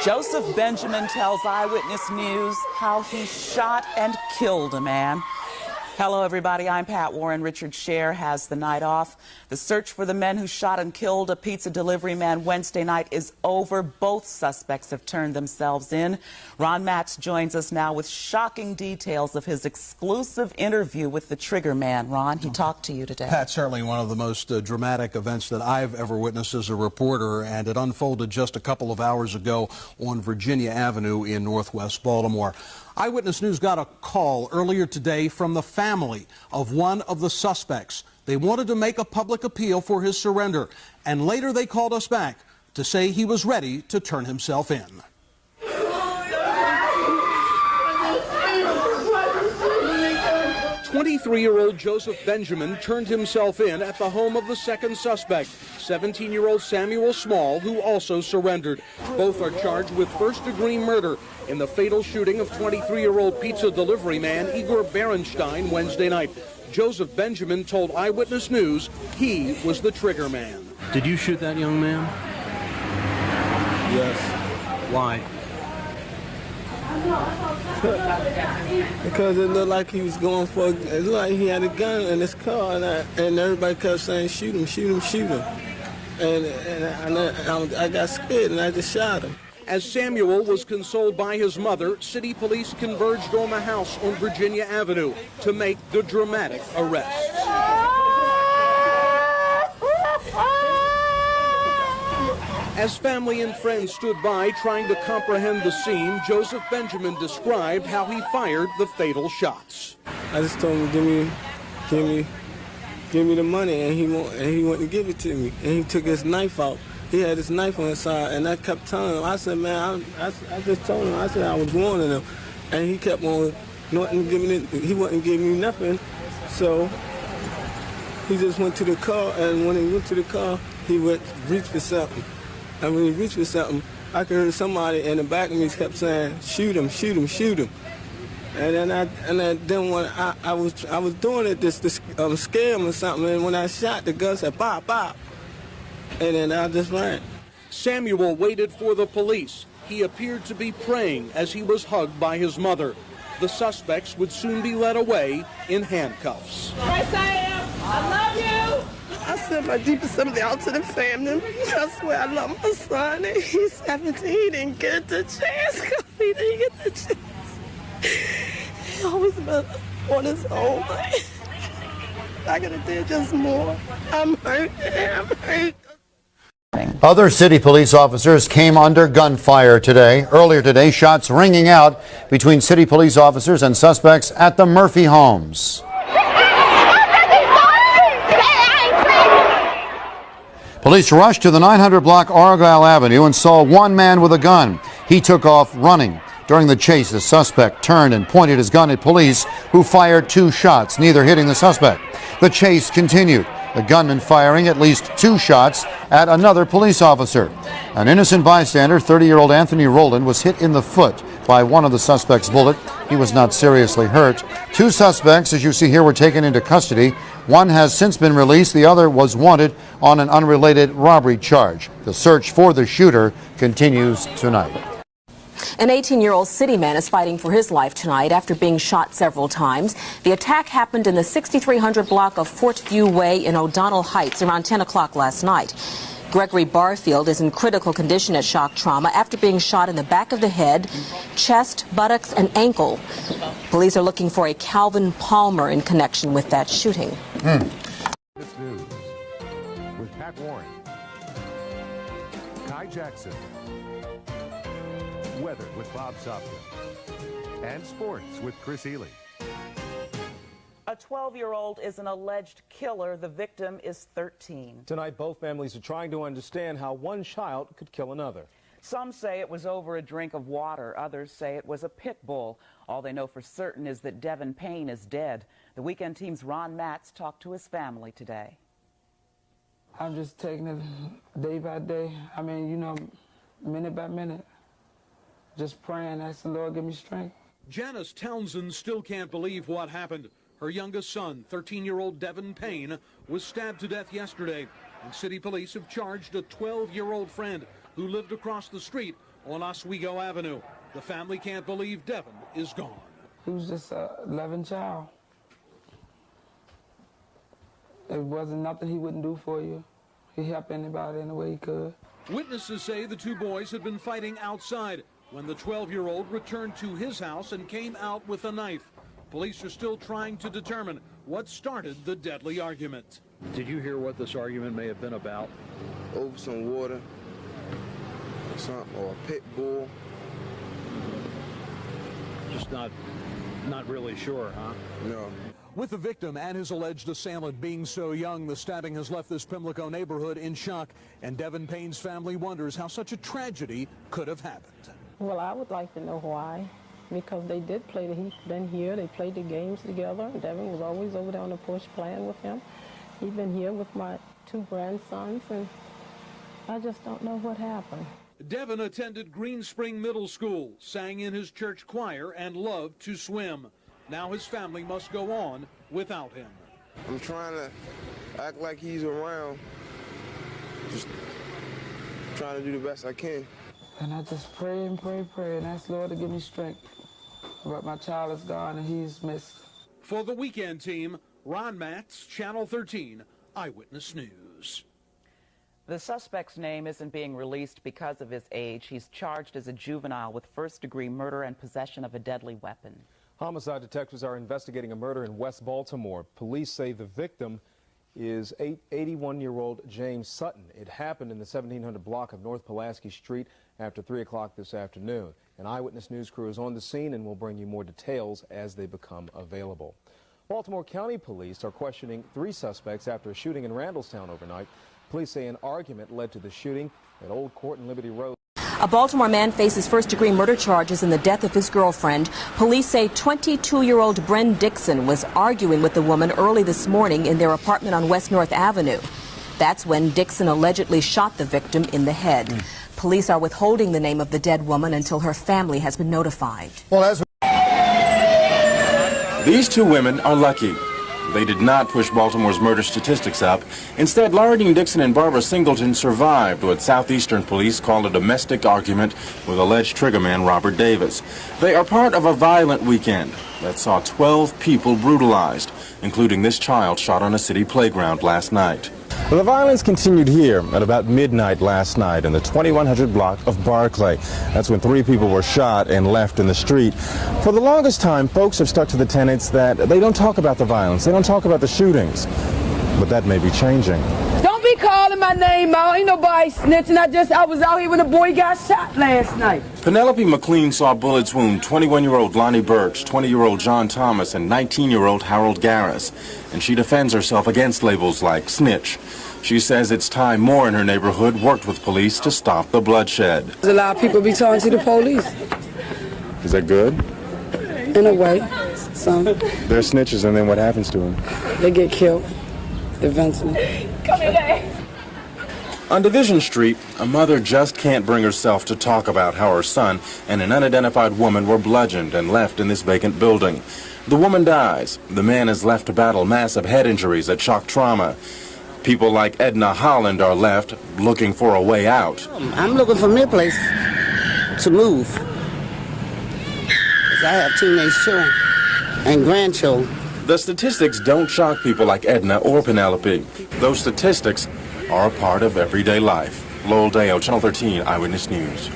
Joseph Benjamin tells Eyewitness News how he shot and killed a man. Hello, everybody. I'm Pat Warren. Richard Scher has the night off. The search for the men who shot and killed a pizza delivery man Wednesday night is over. Both suspects have turned themselves in. Ron Matz joins us now with shocking details of his exclusive interview with the trigger man. Ron, he talked to you today. Pat, certainly one of the most dramatic events that I've ever witnessed as a reporter, and it unfolded just a couple of hours ago on Virginia Avenue in Northwest Baltimore. Eyewitness News got a call earlier today from the family of one of the suspects. They wanted to make a public appeal for his surrender, and later they called us back to say he was ready to turn himself in. 23-year-old Joseph Benjamin turned himself in at the home of the second suspect, 17-year-old Samuel Small, who also surrendered. Both are charged with first-degree murder in the fatal shooting of 23-year-old pizza delivery man Igor Berenstein Wednesday night. Joseph Benjamin told Eyewitness News he was the trigger man. Did you shoot that young man? Yes. Why? Because it looked like he was going for, it looked like he had a gun in his car, and everybody kept saying, shoot him, shoot him, shoot him. And I got scared, and I just shot him. As Samuel was consoled by his mother, city police converged on the house on Virginia Avenue to make the dramatic arrest. As family and friends stood by trying to comprehend the scene, Joseph Benjamin described how he fired the fatal shots. I just told him, give me the money, and he wouldn't give it to me. And he took his knife out. He had his knife on his side, and I kept telling him, I said, man, I just told him, I said I was warning him. And he kept on, he wouldn't give me nothing. So he just went to the car, and when he went to the ar, he reached for something. And when he reached for something, I could hear somebody in the back of me kept saying, shoot him, shoot him, shoot him. And then when I was doing it to scare him or something, and when I shot, the gun said, pop, pop. And then I just ran. Samuel waited for the police. He appeared to be praying as he was hugged by his mother. The suspects would soon be led away in handcuffs. Yes, I am. I love you. I send my deepest sympathy out to the family. I swear I love my son. And he's 17. He didn't get the chance. He didn't get the chance. He always been on his own. I could have did just more. I'm hurt. I'm hurt. Other city police officers came under gunfire today. Earlier today, shots ringing out between city police officers and suspects at the Murphy homes. Police rushed to the 900 block Argyle Avenue and saw one man with a gun. He took off running. During the chase, the suspect turned and pointed his gun at police, who fired 2 shots, neither hitting the suspect. The chase continued, the gunman firing at least 2 shots at another police officer. An innocent bystander, 30-year-old Anthony Rowland, was hit in the foot by one of the suspect's bullet. He was not seriously hurt. 2 suspects, as you see here, were taken into custody. One has since been released. The other was wanted on an unrelated robbery charge. The search for the shooter continues tonight. An 18-year-old city man is fighting for his life tonight after being shot several times. The attack happened in the 6300 block of Fort View Way in O'Donnell Heights around 10 o'clock last night. Gregory Barfield is in critical condition at shock trauma after being shot in the back of the head, chest, buttocks, and ankle. Police are looking for a Calvin Palmer in connection with that shooting. This news with Pat Warren, Kai Jackson, weather with Bob Sopkin, and sports with Chris Ely. A 12-year-old is an alleged killer. The victim is 13. Tonight, both families are trying to understand how one child could kill another. Some say it was over a drink of water. Others say it was a pit bull. All they know for certain is that Devin Payne is dead. The Weekend Team's Ron Matz talked to his family today. I'm just taking it day by day. I mean, you know, minute by minute. Just praying, asking the Lord give me strength. Janice Townsend still can't believe what happened. Her youngest son, 13-year-old Devin Payne, was stabbed to death yesterday, and city police have charged a 12-year-old friend who lived across the street on Oswego Avenue. The family can't believe Devin is gone. He was just a loving child. There wasn't nothing he wouldn't do for you. He helped anybody in the way he could. Witnesses say the two boys had been fighting outside when the 12-year-old returned to his house and came out with a knife. Police are still trying to determine what started the deadly argument. Did you hear what this argument may have been about? Over some water or a pit bull. Just not really sure, huh? No. With the victim and his alleged assailant being so young, the stabbing has left this Pimlico neighborhood in shock, and Devin Payne's family wonders how such a tragedy could have happened. Well, I would like to know why, because they did play. He's been here. They played the games together. Devin was always over there on the porch playing with him. He'd been here with my two grandsons, and I just don't know what happened. Devin attended Green Spring Middle School, sang in his church choir, and loved to swim. Now his family must go on without him. I'm trying to act like he's around, just trying to do the best I can. And I just pray and pray and ask Lord to give me strength. But my child is gone and he's missed. For the Weekend Team, Ron Matz, Channel 13, Eyewitness News. The suspect's name isn't being released because of his age. He's charged as a juvenile with first-degree murder and possession of a deadly weapon. Homicide detectives are investigating a murder in West Baltimore. Police say the victim is 81-year-old James Sutton. It happened in the 1700 block of North Pulaski Street after 3 o'clock this afternoon. An Eyewitness News crew is on the scene and will bring you more details as they become available. Baltimore County Police are questioning 3 suspects after a shooting in Randallstown overnight. Police say an argument led to the shooting at Old Court and Liberty Road. A Baltimore man faces first-degree murder charges in the death of his girlfriend. Police say 22-year-old Bren Dixon was arguing with the woman early this morning in their apartment on West North Avenue. That's when Dixon allegedly shot the victim in the head. Police are withholding the name of the dead woman until her family has been notified. These 2 women are lucky. They did not push Baltimore's murder statistics up. Instead, Laura Dean Dixon and Barbara Singleton survived what Southeastern police called a domestic argument with alleged triggerman Robert Davis. They are part of a violent weekend that saw 12 people brutalized, including this child shot on a city playground last night. Well, the violence continued here at about midnight last night in the 2100 block of Barclay. That's when 3 people were shot and left in the street. For the longest time, folks have stuck to the tenets that they don't talk about the violence, they don't talk about the shootings. But that may be changing. Don't be calling my name out. Ain't nobody snitching. I was out here when a boy got shot last night. Penelope McLean saw bullets wound 21-year-old Lonnie Birch, 20-year-old John Thomas, and 19-year-old Harold Garris. And she defends herself against labels like snitch. She says it's time more in her neighborhood worked with police to stop the bloodshed. There's a lot of people be talking to the police. Is that good? In a way, some. They're snitches, and then what happens to them? They get killed eventually. Come here, Dad. On Division Street, a mother just can't bring herself to talk about how her son and an unidentified woman were bludgeoned and left in this vacant building. The woman dies. The man is left to battle massive head injuries at shock trauma. People like Edna Holland are left looking for a way out. I'm looking for me a place to move. 'Cause I have teenage children and grandchildren. The statistics don't shock people like Edna or Penelope. Those statistics are a part of everyday life. Lowell Deo, Channel 13 Eyewitness News.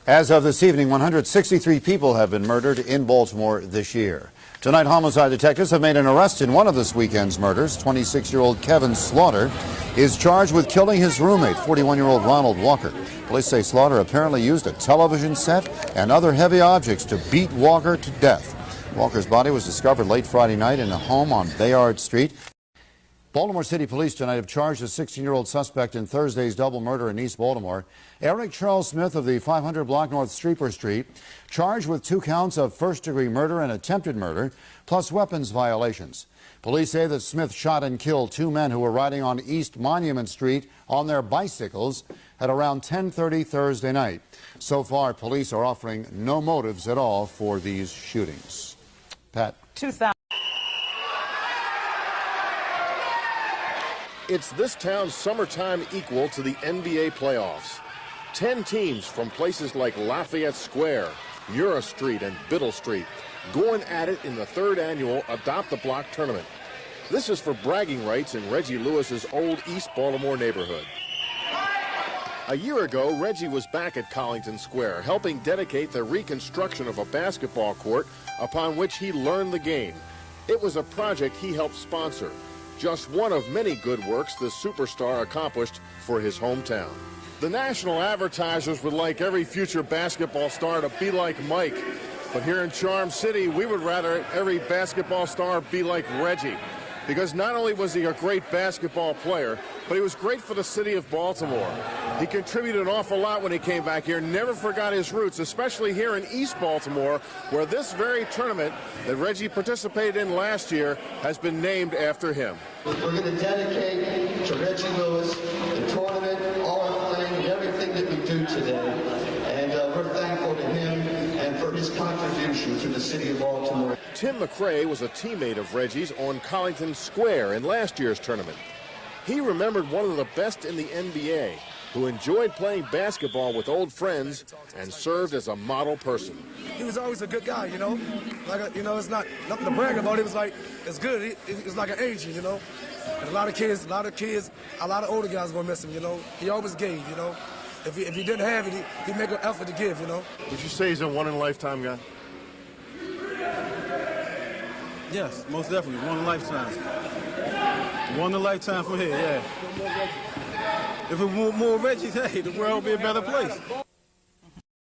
As of this evening, 163 people have been murdered in Baltimore this year. Tonight, homicide detectives have made an arrest in one of this weekend's murders. 26-year-old Kevin Slaughter is charged with killing his roommate, 41-year-old Ronald Walker. Police say Slaughter apparently used a television set and other heavy objects to beat Walker to death. Walker's body was discovered late Friday night in a home on Bayard Street. Baltimore City Police tonight have charged a 16-year-old suspect in Thursday's double murder in East Baltimore. Eric Charles Smith of the 500 block North Streeper Street, charged with 2 counts of first-degree murder and attempted murder, plus weapons violations. Police say that Smith shot and killed 2 men who were riding on East Monument Street on their bicycles at around 10:30 Thursday night. So far, police are offering no motives at all for these shootings. Pat. 2000. It's this town's summertime equal to the NBA playoffs. 10 teams from places like Lafayette Square, Mura Street, and Biddle Street going at it in the 3rd annual Adopt a Block tournament. This is for bragging rights in Reggie Lewis's old East Baltimore neighborhood. A year ago, Reggie was back at Collington Square, helping dedicate the reconstruction of a basketball court upon which he learned the game. It was a project he helped sponsor, just one of many good works the superstar accomplished for his hometown. The national advertisers would like every future basketball star to be like Mike, but here in Charm City, we would rather every basketball star be like Reggie, because not only was he a great basketball player, but he was great for the city of Baltimore. He contributed an awful lot when he came back here, never forgot his roots, especially here in East Baltimore, where this very tournament that Reggie participated in last year has been named after him. We're going to dedicate to Reggie Lewis the tournament, our thing, everything that we do today, and we're thankful to him and for his contribution to the city of Baltimore. Tim McRae was a teammate of Reggie's on Collington Square in last year's tournament. He remembered one of the best in the NBA, who enjoyed playing basketball with old friends and served as a model person. He was always a good guy, you know. It's not nothing to brag about. It was like, it's good. It's like an agent, you know. And a lot of kids, a lot of older guys gonna miss him, you know. He always gave, you know. If he didn't have it, he'd make an effort to give, you know. Would you say he's a one-in-a-lifetime guy? Yes, most definitely. One in a lifetime. One in a lifetime for here, yeah. If it were more Reggies, hey, the world would be a better place.